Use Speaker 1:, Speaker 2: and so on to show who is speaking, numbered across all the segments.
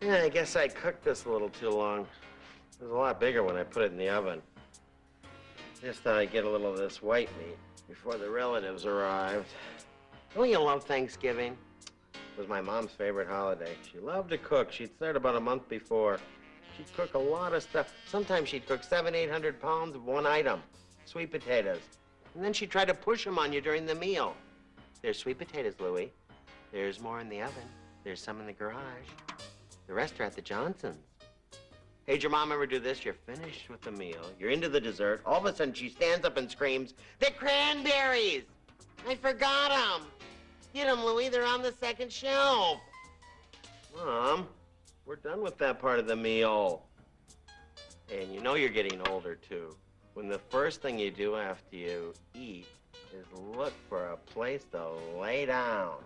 Speaker 1: Yeah, I guess I cooked this a little too long. It was a lot bigger when I put it in the oven. Just thought I'd get a little of this white meat before the relatives arrived. Don't you love Thanksgiving? It was my mom's favorite holiday. She loved to cook. She'd start about a month before. She'd cook a lot of stuff. Sometimes she'd cook 700-800 pounds of one item, sweet potatoes. And then she'd try to push them on you during the meal. There's sweet potatoes, Louie. There's more in the oven. There's some in the garage. The rest are at the Johnsons'. Hey, did your mom ever do this? You're finished with the meal. You're into the dessert. All of a sudden, she stands up and screams, "The cranberries! I forgot them! Get them, Louie. They're on the second shelf." Mom, we're done with that part of the meal. And you know you're getting older, too, when the first thing you do after you eat is look for a place to lay down.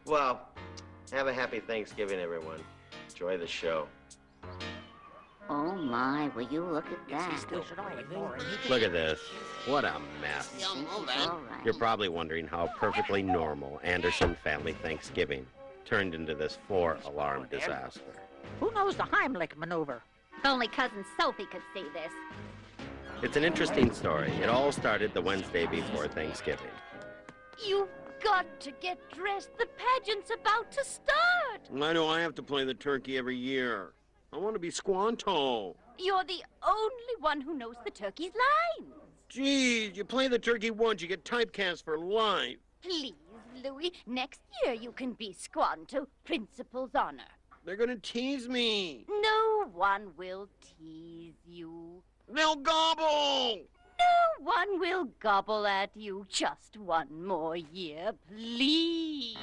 Speaker 1: Well, have a happy Thanksgiving, everyone. Enjoy the show.
Speaker 2: Oh, my, will you look at that?
Speaker 1: Look at this. What a mess.
Speaker 2: All right.
Speaker 1: You're probably wondering how perfectly normal Anderson family Thanksgiving turned into this 4-alarm disaster.
Speaker 3: Who knows the Heimlich maneuver?
Speaker 2: If only Cousin Sophie could see this.
Speaker 1: It's an interesting story. It all started the Wednesday before Thanksgiving.
Speaker 4: You've got to get dressed. The pageant's about to start.
Speaker 1: Why do I have to play the turkey every year? I want to be Squanto.
Speaker 4: You're the only one who knows the turkey's lines.
Speaker 1: Geez, you play the turkey once, you get typecast for life.
Speaker 4: Please, Louie, next year you can be Squanto, Principal's honor.
Speaker 1: They're gonna tease me.
Speaker 4: No one will tease you.
Speaker 1: They'll gobble!
Speaker 4: No one will gobble at you. Just one more year, please.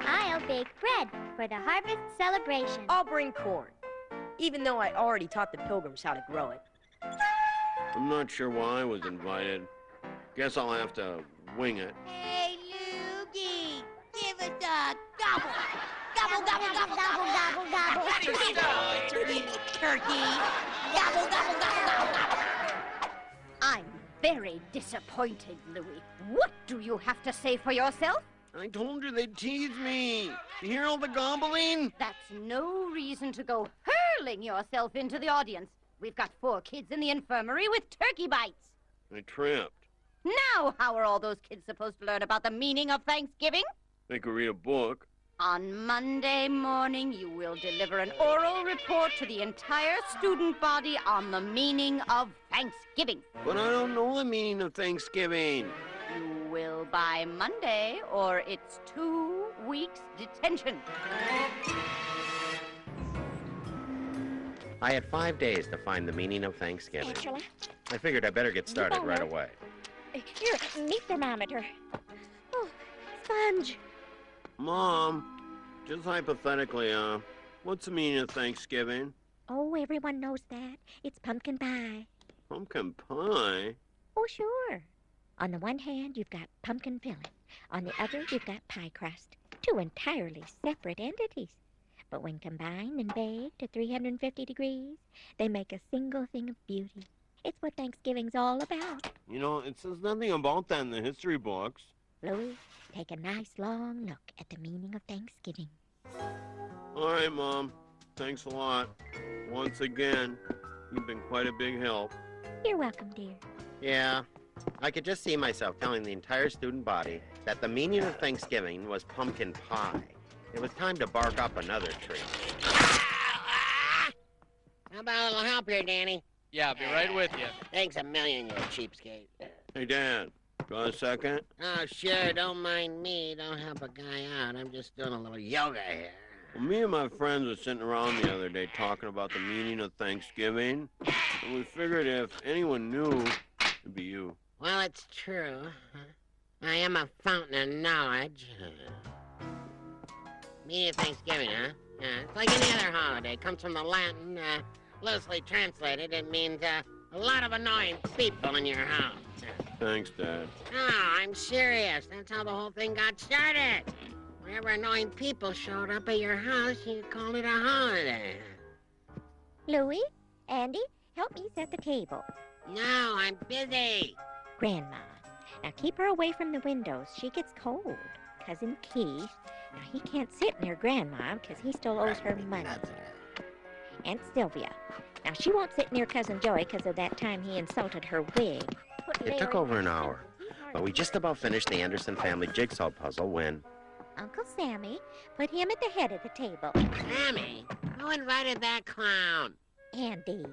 Speaker 5: I'll bake bread for the harvest celebration.
Speaker 6: I'll bring corn, even though I already taught the Pilgrims how to grow it.
Speaker 1: I'm not sure why I was invited. Guess I'll have to wing it.
Speaker 5: Hey, Louie, give us a gobble. Gobble, gobble, gobble, gobble, gobble, gobble. Turkey. Gobble, gobble, gobble, gobble, gobble.
Speaker 4: I'm very disappointed, Louie. What do you have to say for yourself?
Speaker 1: I told you they'd tease me. You hear all the gobbling?
Speaker 4: That's no reason to go hurling yourself into the audience. We've got 4 kids in the infirmary with turkey bites.
Speaker 1: I tripped.
Speaker 4: Now, how are all those kids supposed to learn about the meaning of Thanksgiving?
Speaker 1: They could read a book.
Speaker 4: On Monday morning, you will deliver an oral report to the entire student body on the meaning of Thanksgiving.
Speaker 1: But I don't know the meaning of Thanksgiving.
Speaker 4: You will by Monday, or it's 2 weeks detention.
Speaker 1: I had 5 days to find the meaning of Thanksgiving.
Speaker 5: Spatula.
Speaker 1: I figured I better get started right away.
Speaker 5: Here, meat thermometer. Oh, sponge.
Speaker 1: Mom, just hypothetically, what's the meaning of Thanksgiving?
Speaker 5: Oh, everyone knows that. It's pumpkin pie.
Speaker 1: Pumpkin pie?
Speaker 5: Oh, sure. On the one hand, you've got pumpkin filling. On the other, you've got pie crust. 2 entirely separate entities. But when combined and baked at 350 degrees, they make a single thing of beauty. It's what Thanksgiving's all about.
Speaker 1: You know, it says nothing about that in the history books.
Speaker 5: Louie, take a nice long look at the meaning of Thanksgiving.
Speaker 1: All right, Mom. Thanks a lot. Once again, you've been quite a big help.
Speaker 5: You're welcome, dear.
Speaker 1: Yeah, I could just see myself telling the entire student body that the meaning of Thanksgiving was pumpkin pie. It was time to bark up another tree.
Speaker 7: How about a little help here, Danny?
Speaker 8: Yeah, I'll be right with you.
Speaker 7: Thanks a million, you cheapskate.
Speaker 1: Hey, Dad, got a second?
Speaker 7: Oh, sure, don't mind me. Don't help a guy out. I'm just doing a little yoga here.
Speaker 1: Well, me and my friends were sitting around the other day talking about the meaning of Thanksgiving, and we figured if anyone knew, it'd be you.
Speaker 7: Well, it's true. I am a fountain of knowledge. Meaning of Thanksgiving, huh? Yeah, it's like any other holiday. It comes from the Latin, loosely translated. It means a lot of annoying people in your house.
Speaker 1: Thanks, Dad.
Speaker 7: No, I'm serious. That's how the whole thing got started. Whenever annoying people showed up at your house, you called it a holiday.
Speaker 5: Louie, Andy, help me set the table.
Speaker 7: No, I'm busy.
Speaker 5: Grandma, Now keep her away from the windows. She gets cold. Cousin Keith, now he can't sit near Grandma because he still owes her money. Aunt Sylvia, now she won't sit near Cousin Joey because of that time he insulted her wig.
Speaker 1: It took over an hour, but we just about finished the Anderson family jigsaw puzzle when...
Speaker 5: Uncle Sammy put him at the head of the table.
Speaker 7: Sammy? Who invited that clown?
Speaker 5: Andy.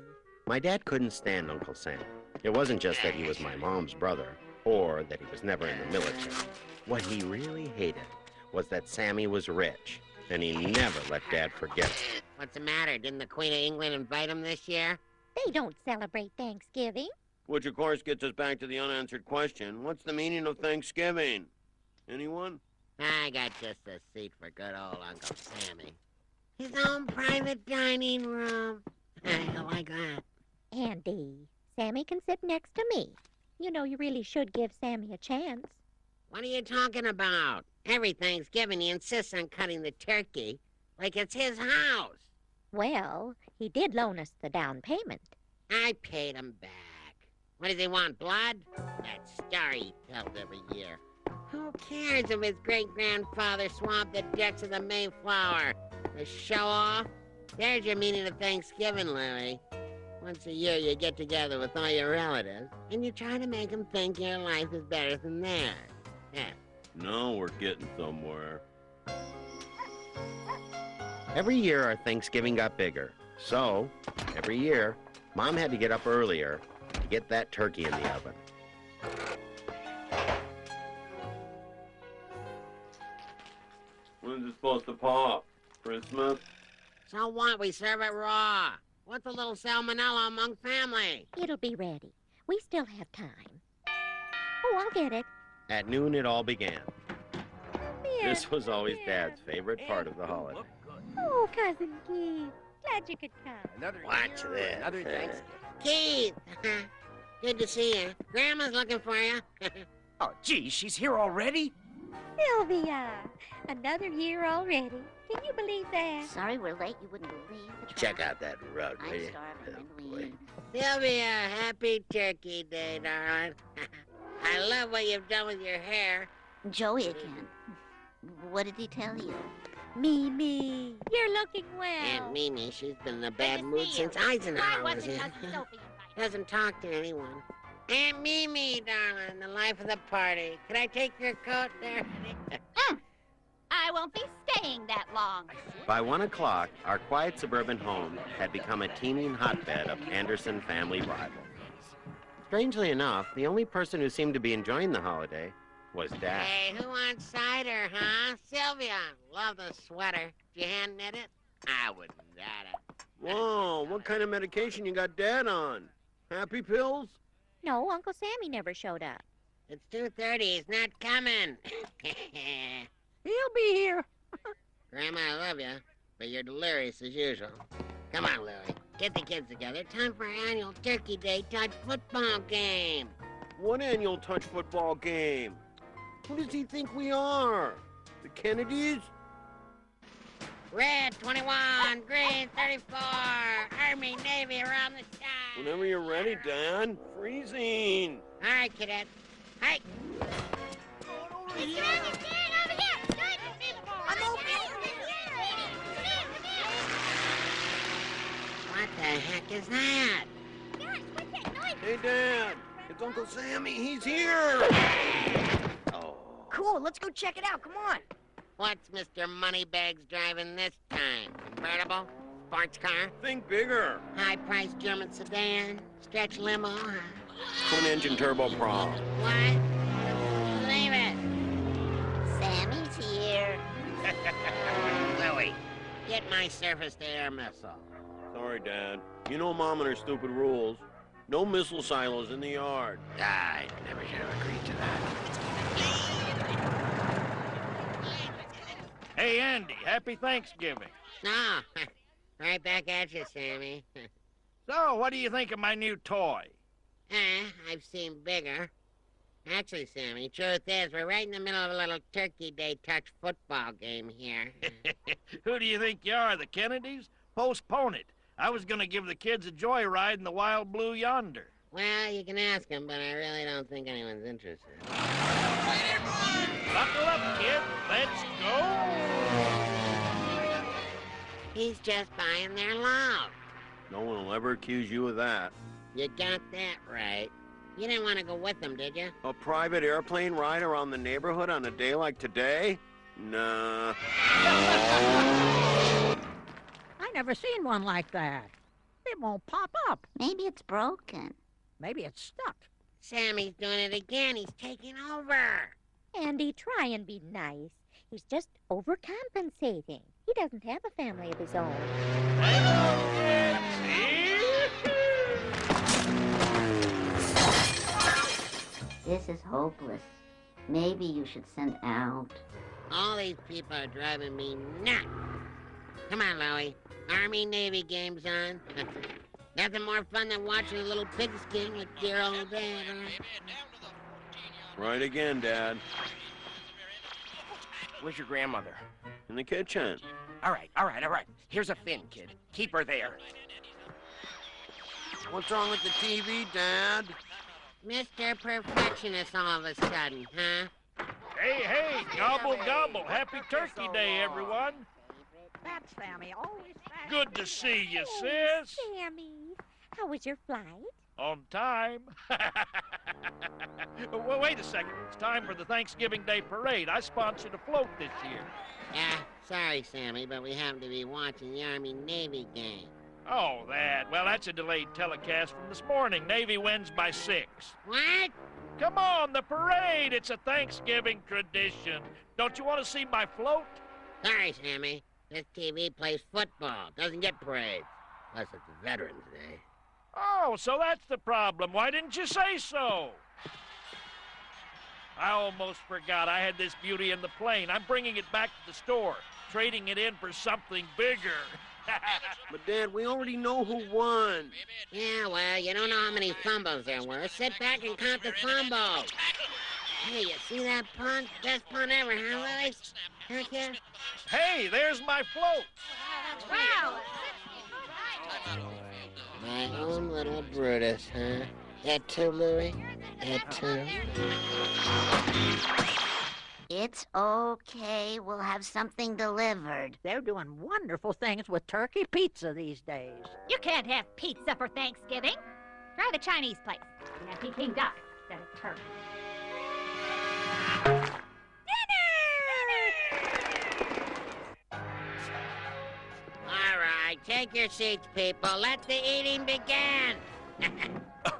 Speaker 1: My dad couldn't stand Uncle Sam. It wasn't just that he was my mom's brother, or that he was never in the military. What he really hated was that Sammy was rich, and he never let Dad forget it.
Speaker 7: What's the matter? Didn't the Queen of England invite him this year?
Speaker 5: They don't celebrate Thanksgiving.
Speaker 1: Which, of course, gets us back to the unanswered question. What's the meaning of Thanksgiving? Anyone?
Speaker 7: I got just a seat for good old Uncle Sammy. His own private dining room. I like that.
Speaker 5: Andy, Sammy can sit next to me. You know you really should give Sammy a chance.
Speaker 7: What are you talking about? Every Thanksgiving he insists on cutting the turkey like it's his house.
Speaker 5: Well, he did loan us the down payment.
Speaker 7: I paid him back. What does he want, blood? That story he tells every year. Who cares if his great-grandfather swamped the decks of the Mayflower? The show-off? There's your meaning of Thanksgiving, Louie. Once a year you get together with all your relatives, and you try to make them think your life is better than theirs. Yeah.
Speaker 1: No, we're getting somewhere. Every year our Thanksgiving got bigger. So, every year, Mom had to get up earlier to get that turkey in the oven. When's it supposed to pop? Christmas?
Speaker 7: So what? We serve it raw. What's a little salmonella among family?
Speaker 5: It'll be ready. We still have time. Oh, I'll get it.
Speaker 1: At noon it all began.
Speaker 5: Here.
Speaker 1: This was always Dad's favorite part of the holiday.
Speaker 5: Oh, Cousin Keith. Glad you could come.
Speaker 1: Watch this.
Speaker 8: Another Thanksgiving.
Speaker 7: Keith! Good to see you. Grandma's looking for you.
Speaker 8: Oh, gee, she's here already?
Speaker 5: Sylvia, another year already. Can you believe that?
Speaker 2: Sorry we're late. You wouldn't believe the
Speaker 1: Check
Speaker 2: traffic.
Speaker 1: out that rug, will
Speaker 2: I'm
Speaker 1: you?
Speaker 2: starving.
Speaker 1: Oh,
Speaker 2: When
Speaker 1: boy.
Speaker 2: do we eat?
Speaker 7: Sylvia, happy Turkey Day, darling. I love what you've done with your hair.
Speaker 2: Joey again. What did he tell you?
Speaker 5: Mimi, you're looking well.
Speaker 7: Aunt Mimi, she's been in a bad
Speaker 4: to
Speaker 7: mood
Speaker 4: see you.
Speaker 7: since Eisenhower
Speaker 4: Why
Speaker 7: was
Speaker 4: wasn't
Speaker 7: in.
Speaker 4: Cousin Sophie invited?
Speaker 7: Doesn't talk to anyone. Aunt Mimi, darling, the life of the party. Can I take your coat there?
Speaker 4: I won't be staying that long.
Speaker 1: By 1 o'clock, our quiet suburban home had become a teeming hotbed of Anderson family rivalries. Strangely enough, the only person who seemed to be enjoying the holiday was Dad.
Speaker 7: Hey, who wants cider, huh? Sylvia, love the sweater. Did you hand knit it? I wouldn't doubt it.
Speaker 1: Whoa, what kind of medication you got Dad on? Happy pills?
Speaker 5: No, Uncle Sammy never showed up.
Speaker 7: It's 2:30. He's not coming.
Speaker 3: He'll be here.
Speaker 7: Grandma, I love you, but you're delirious as usual. Come on, Louie. Get the kids together. Time for our annual Turkey Day touch football game.
Speaker 1: What annual touch football game? Who does he think we are? The Kennedys?
Speaker 7: Red 21, green 34, Army, Navy around the sky.
Speaker 1: Whenever you're ready, Dad. Freezing.
Speaker 7: All right, cadet. Hi. What the heck is that?
Speaker 1: Hey, Dad. It's Uncle Sammy. He's here. Oh.
Speaker 6: Cool, let's go check it out. Come on.
Speaker 7: What's Mr. Moneybags driving this time? Convertible? Sports car?
Speaker 1: Think bigger.
Speaker 7: High-priced German sedan? Stretch limo? Huh?
Speaker 1: Twin-engine turboprop.
Speaker 7: What? Believe it.
Speaker 2: Sammy's here.
Speaker 7: Louie, get my surface-to-air missile.
Speaker 1: Sorry, Dad. You know Mom and her stupid rules. No missile silos in the yard.
Speaker 8: I never should have agreed to that.
Speaker 9: Hey, Andy, happy Thanksgiving.
Speaker 7: No. Right back at you, Sammy.
Speaker 9: So, what do you think of my new toy?
Speaker 7: I've seen bigger. Actually, Sammy, truth is, we're right in the middle of a little Turkey Day touch football game here.
Speaker 9: Who do you think you are, the Kennedys? Postpone it. I was going to give the kids a joyride in the Wild Blue yonder.
Speaker 7: Well, you can ask him, but I really don't think anyone's interested.
Speaker 9: Buckle up, kid. Let's go.
Speaker 7: He's just buying their love.
Speaker 1: No one will ever accuse you of that.
Speaker 7: You got that right. You didn't want to go with them, did you?
Speaker 1: A private airplane ride around the neighborhood on a day like today? Nah.
Speaker 3: I never seen one like that. It won't pop up.
Speaker 2: Maybe it's broken.
Speaker 3: Maybe it's stuck.
Speaker 7: Sammy's doing it again. He's taking over.
Speaker 5: Andy, try and be nice. He's just overcompensating. He doesn't have a family of his own.
Speaker 2: This is hopeless. Maybe you should send out.
Speaker 7: All these people are driving me nuts. Come on, Louie. Army-Navy game's on. Nothing more fun than watching a little pigskin with dear old Dad.
Speaker 1: Right again, Dad.
Speaker 8: Where's your grandmother?
Speaker 1: In the kitchen.
Speaker 8: All right. Here's a fin, kid. Keep her there.
Speaker 1: What's wrong with the TV, Dad?
Speaker 7: Mr. Perfectionist all of a sudden, huh?
Speaker 9: Hey, gobble, gobble. Happy Turkey Day, everyone.
Speaker 3: That's Sammy, always fast.
Speaker 9: Good to see you,
Speaker 5: Oh,
Speaker 9: sis.
Speaker 5: Sammy, how was your flight?
Speaker 9: On time. Well, wait a second. It's time for the Thanksgiving Day Parade. I sponsored a float this year.
Speaker 7: Yeah, sorry, Sammy, but we happen to be watching the Army-Navy game.
Speaker 9: Oh, that. Well, that's a delayed telecast from this morning. Navy wins by 6.
Speaker 7: What?
Speaker 9: Come on, the parade. It's a Thanksgiving tradition. Don't you want to see my float?
Speaker 7: Sorry, Sammy. This TV plays football. Doesn't get parades. Unless it's Veterans Day.
Speaker 9: Oh, so that's the problem. Why didn't you say so? I almost forgot. I had this beauty in the plane. I'm bringing it back to the store, trading it in for something bigger.
Speaker 1: But, Dad, we already know who won.
Speaker 7: Yeah, well, you don't know how many fumbles there were. Sit back and count the fumbles. Hey, you see that punt? Best punt ever, huh, Louie? Heck yeah.
Speaker 9: Hey, there's my float.
Speaker 4: Wow!
Speaker 7: My own little Brutus, huh? That too, Louie? That too?
Speaker 2: It's okay. We'll have something delivered.
Speaker 3: They're doing wonderful things with turkey pizza these days.
Speaker 4: You can't have pizza for Thanksgiving. Try the Chinese place. You have Peking duck instead of turkey.
Speaker 7: All right, take your seats, people. Let the eating begin.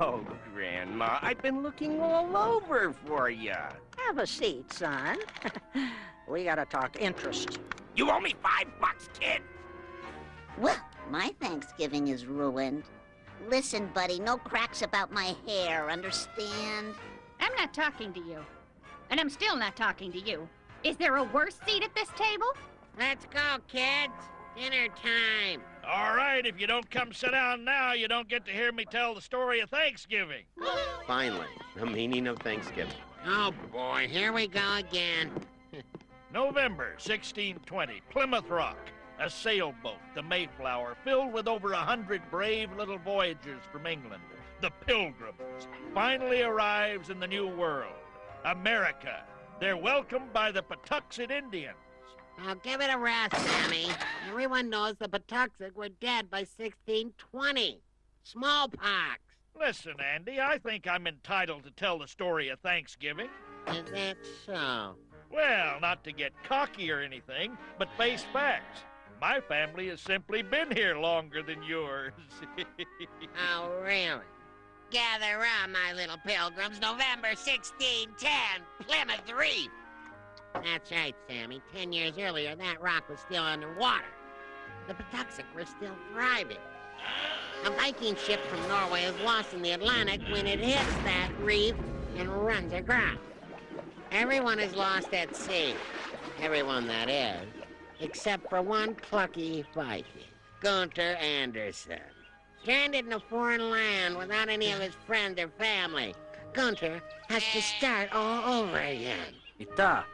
Speaker 8: Oh, Grandma, I've been looking all over for you.
Speaker 3: Have a seat, son. We gotta talk interest.
Speaker 8: You owe me $5, kid.
Speaker 2: Well, my Thanksgiving is ruined. Listen, buddy, no cracks about my hair, understand?
Speaker 4: I'm not talking to you. And I'm still not talking to you. Is there a worse seat at this table?
Speaker 7: Let's go, kids. Dinner time.
Speaker 9: All right, if you don't come sit down now, you don't get to hear me tell the story of Thanksgiving.
Speaker 1: Finally, the meaning of Thanksgiving.
Speaker 7: Oh, boy, here we go again.
Speaker 9: November 1620, Plymouth Rock. A sailboat, the Mayflower, filled with over 100 brave little voyagers from England, the Pilgrims, finally arrives in the New World, America. They're welcomed by the Patuxent Indians.
Speaker 7: Now, give it a rest, Sammy. Everyone knows the Patuxent were dead by 1620. Smallpox.
Speaker 9: Listen, Andy, I think I'm entitled to tell the story of Thanksgiving.
Speaker 7: Is that so?
Speaker 9: Well, not to get cocky or anything, but face facts. My family has simply been here longer than yours.
Speaker 7: Oh, really? Gather round, my little pilgrims. November 1610, Plymouth Reef. That's right, Sammy. 10 years earlier, that rock was still underwater. The Patuxent were still thriving. A Viking ship from Norway is lost in the Atlantic when it hits that reef and runs aground. Everyone is lost at sea. Everyone, that is. Except for one plucky Viking, Gunter Anderson. Stranded in a foreign land without any of his friends or family, Gunter has to start all over again.
Speaker 10: Ita,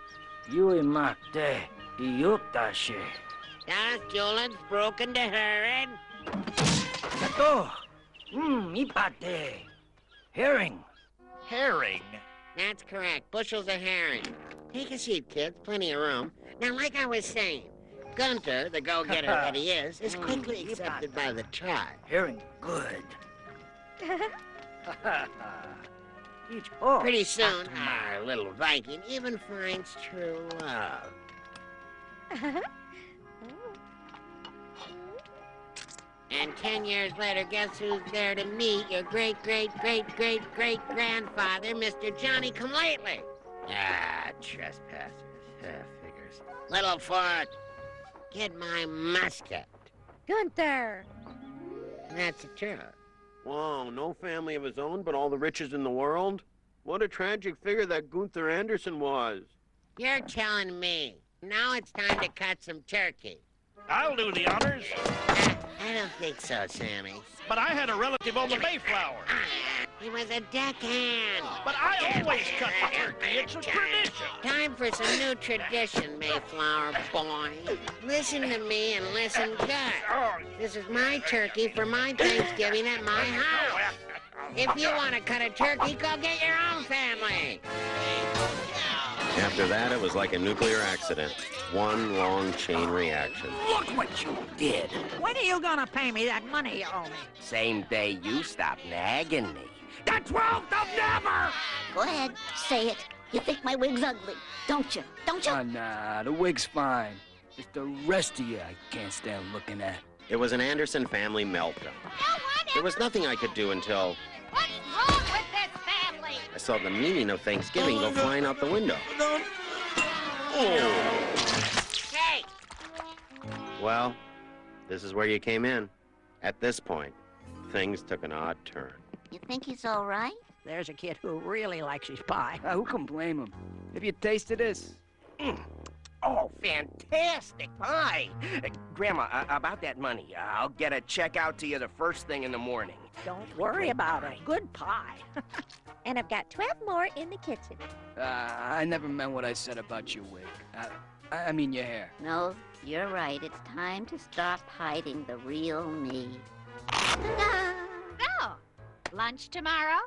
Speaker 10: Louie Magde, Iyutashe.
Speaker 7: Das Julian's broken to her and...
Speaker 10: Ito, Ipate. Herring.
Speaker 9: Herring?
Speaker 7: That's correct. Bushels of herring. Take a seat, kids. Plenty of room. Now, like I was saying, Gunter, the go-getter that he is quickly accepted by the tribe.
Speaker 10: Herring good. Each
Speaker 7: Pretty soon, our little Viking even finds true love. And 10 years later, guess who's there to meet your great-great-great-great-great-grandfather, Mr. Johnny Come-Lately? Ah, trespassers. Figures. Littlefoot, get my musket.
Speaker 5: Gunther!
Speaker 7: That's the truth.
Speaker 1: Whoa, no family of his own, but all the riches in the world? What a tragic figure that Gunther Anderson was.
Speaker 7: You're telling me. Now it's time to cut some turkey.
Speaker 9: I'll do the honors.
Speaker 7: I don't think so, Sammy.
Speaker 9: But I had a relative on the Mayflower.
Speaker 7: He was a deckhand.
Speaker 9: But I always cut the turkey. It's a tradition.
Speaker 7: Time for some new tradition, Mayflower boy. Listen to me and listen good. This is my turkey for my Thanksgiving at my house. If you want to cut a turkey, go get your own family.
Speaker 1: After that, it was like a nuclear accident. One long chain reaction.
Speaker 10: Look what you did.
Speaker 3: When are you gonna pay me that money you owe me?
Speaker 8: Same day you stop nagging me. The 12th of never!
Speaker 2: Go ahead, say it. You think my wig's ugly, don't you? Don't you?
Speaker 10: Nah, the wig's fine. It's the rest of you I can't stand looking at.
Speaker 1: It was an Anderson family meltdown. There was nothing I could do until
Speaker 4: What's wrong with this family?
Speaker 1: I saw the meaning of Thanksgiving go flying out the window. Oh.
Speaker 7: Hey!
Speaker 1: Well, this is where you came in. At this point, things took an odd turn.
Speaker 2: You think he's all right?
Speaker 3: There's a kid who really likes his pie.
Speaker 10: Who can blame him? Have you tasted this?
Speaker 8: Oh, fantastic pie. Grandma, about that money, I'll get a check out to you the first thing in the morning.
Speaker 3: Don't worry about it. Good pie.
Speaker 5: And I've got 12 more in the kitchen.
Speaker 10: I never meant what I said about your wig. I mean your hair.
Speaker 2: No, you're right. It's time to stop hiding the real me. Ta-da!
Speaker 4: So, lunch tomorrow?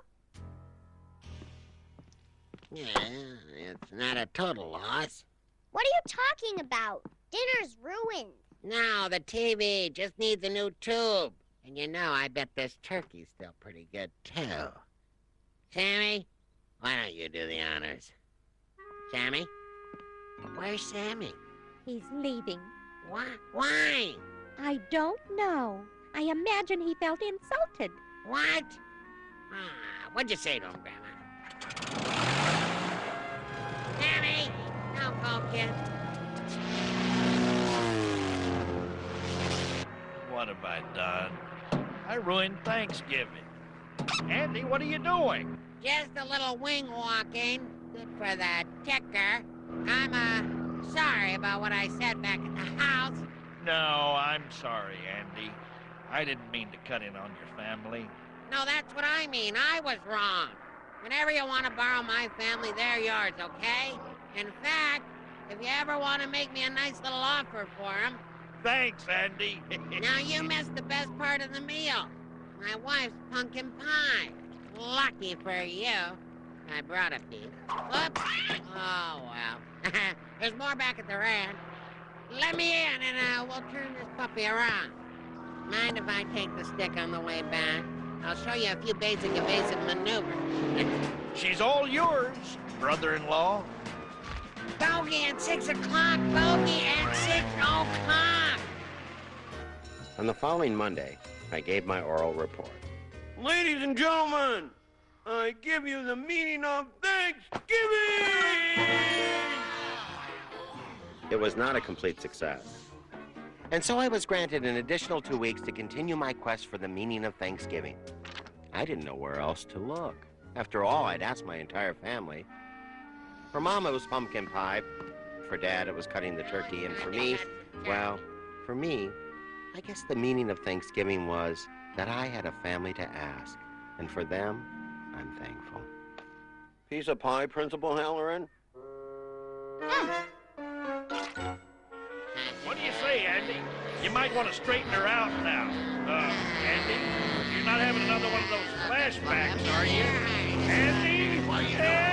Speaker 7: Yeah, it's not a total loss.
Speaker 11: What are you talking about? Dinner's ruined.
Speaker 7: No, the TV just needs a new tube. And you know, I bet this turkey's still pretty good, too. Sammy, why don't you do the honors? Sammy? Where's Sammy?
Speaker 5: He's leaving.
Speaker 7: What? Why?
Speaker 5: I don't know. I imagine he felt insulted.
Speaker 7: What? What'd you say to him, Grandma? Sammy! Don't go, kid.
Speaker 9: What have I done? I ruined Thanksgiving. Andy, what are you doing?
Speaker 7: Just a little wing walking. Good for the ticker. I'm, sorry about what I said back at the house.
Speaker 9: No, I'm sorry, Andy. I didn't mean to cut in on your family.
Speaker 7: No, that's what I mean. I was wrong. Whenever you want to borrow my family, they're yours, okay? In fact, if you ever want to make me a nice little offer for them...
Speaker 9: Thanks, Andy.
Speaker 7: Now, you missed the best part of the meal. My wife's pumpkin pie. Lucky for you. I brought a piece. Whoops. Oh, well. There's more back at the ranch. Let me in and we'll turn this puppy around. Mind if I take the stick on the way back? I'll show you a few basic evasive maneuvers.
Speaker 9: She's all yours, brother-in-law.
Speaker 7: Bogey at 6 o'clock. Bogey at 6 o'clock.
Speaker 1: On the following Monday, I gave my oral report.
Speaker 12: Ladies and gentlemen, I give you the meaning of Thanksgiving!
Speaker 1: It was not a complete success. And so I was granted an additional 2 weeks to continue my quest for the meaning of Thanksgiving. I didn't know where else to look. After all, I'd asked my entire family. For Mom, it was pumpkin pie. For Dad, it was cutting the turkey. And for me, well, for me, I guess the meaning of Thanksgiving was that I had a family to ask. And for them, I'm thankful.
Speaker 12: Piece of pie, Principal Halloran?
Speaker 9: What do you say, Andy? You might want to straighten her out now. Andy, you You're not having another one of those flashbacks, are you? Andy?